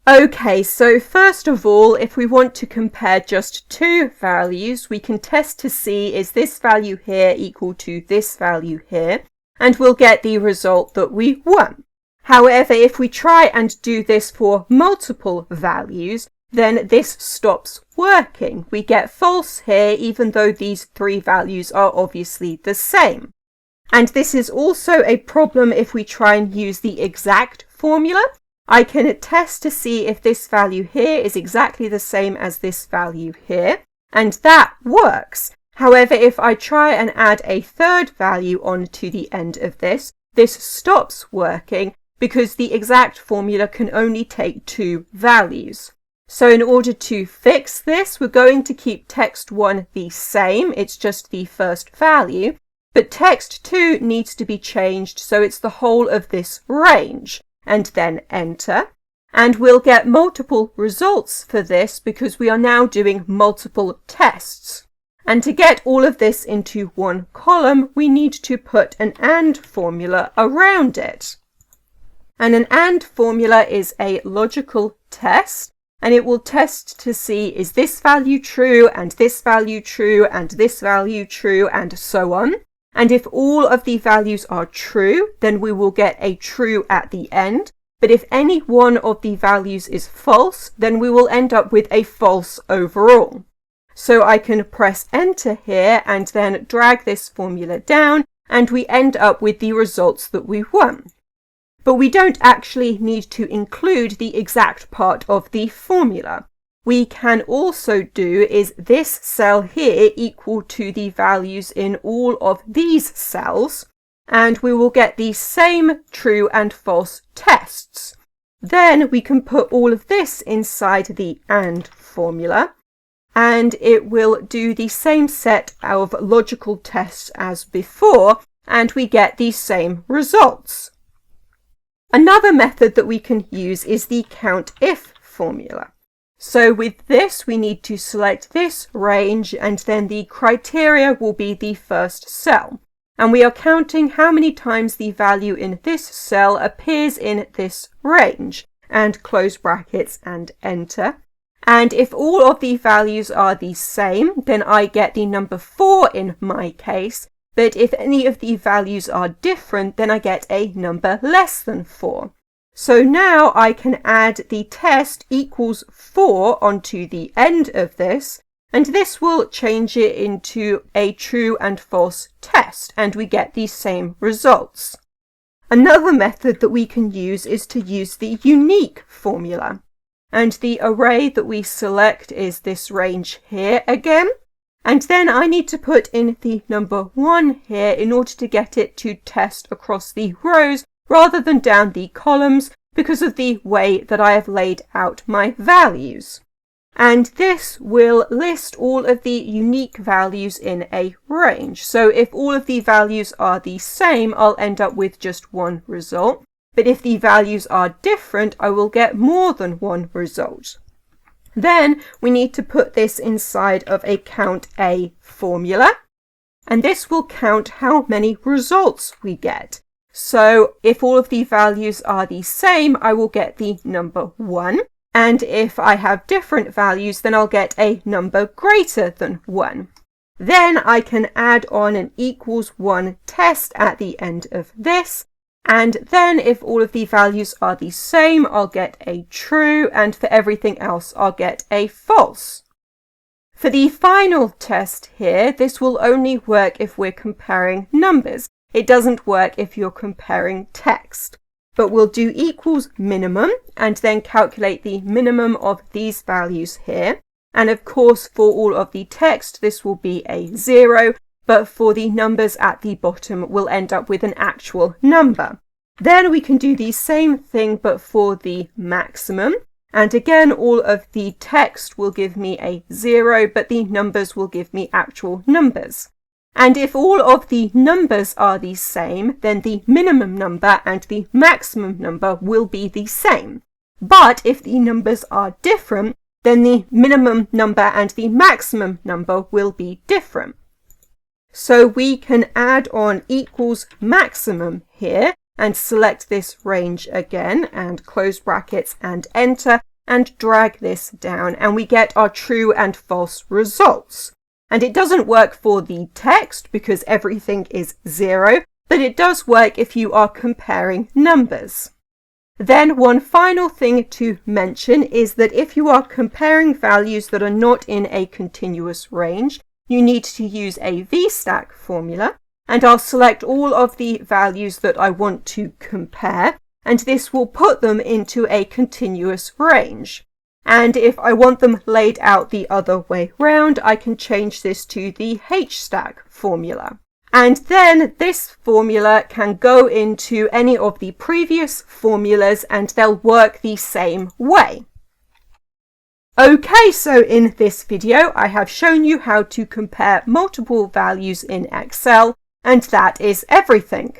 Okay, so first of all, if we want to compare just two values, we can test to see is this value here equal to this value here, and we'll get the result that we want. However, if we try and do this for multiple values, then this stops working. We get false here, even though these three values are obviously the same. And this is also a problem if we try and use the exact formula. I can test to see if this value here is exactly the same as this value here, and that works. However, if I try and add a third value onto the end of this stops working because the exact formula can only take two values. So in order to fix this, we're going to keep text 1 the same, it's just the first value, but text 2 needs to be changed so it's the whole of this range. And then enter, and we'll get multiple results for this because we are now doing multiple tests. And to get all of this into one column, we need to put an AND formula around it. And an AND formula is a logical test, and it will test to see is this value true, and this value true, and this value true, and so on. And if all of the values are true, then we will get a true at the end. But if any one of the values is false, then we will end up with a false overall. So I can press enter here and then drag this formula down, and we end up with the results that we want. But we don't actually need to include the exact part of the formula. We can also do is this cell here equal to the values in all of these cells, and we will get the same true and false tests. Then we can put all of this inside the AND formula, and it will do the same set of logical tests as before, and we get the same results. Another method that we can use is the COUNTIF formula. So with this, we need to select this range, and then the criteria will be the first cell. And we are counting how many times the value in this cell appears in this range, and close brackets and enter. And if all of the values are the same, then I get the number 4 in my case. But if any of the values are different, then I get a number less than 4. So now I can add the test equals 4 onto the end of this, and this will change it into a true and false test, and we get the same results. Another method that we can use is to use the unique formula, and the array that we select is this range here again, and then I need to put in the number 1 here in order to get it to test across the rows rather than down the columns because of the way that I have laid out my values. And this will list all of the unique values in a range. So if all of the values are the same, I'll end up with just one result. But if the values are different, I will get more than one result. Then we need to put this inside of a COUNTA formula. And this will count how many results we get. So if all of the values are the same, I will get the number 1. And if I have different values, then I'll get a number greater than 1. Then I can add on an equals 1 test at the end of this. And then if all of the values are the same, I'll get a true. And for everything else, I'll get a false. For the final test here, this will only work if we're comparing numbers. It doesn't work if you're comparing text. But we'll do equals minimum and then calculate the minimum of these values here. And of course, for all of the text, this will be a 0, but for the numbers at the bottom, we'll end up with an actual number. Then we can do the same thing, but for the maximum. And again, all of the text will give me a 0, but the numbers will give me actual numbers. And if all of the numbers are the same, then the minimum number and the maximum number will be the same. But if the numbers are different, then the minimum number and the maximum number will be different. So we can add on equals maximum here and select this range again and close brackets and enter. and drag this down, and we get our true and false results. And it doesn't work for the text because everything is 0, but it does work if you are comparing numbers. Then one final thing to mention is that if you are comparing values that are not in a continuous range, you need to use a V-stack formula, and I'll select all of the values that I want to compare, and this will put them into a continuous range. And if I want them laid out the other way round, I can change this to the H-stack formula. And then this formula can go into any of the previous formulas and they'll work the same way. Okay, so in this video, I have shown you how to compare multiple values in Excel, and that is everything.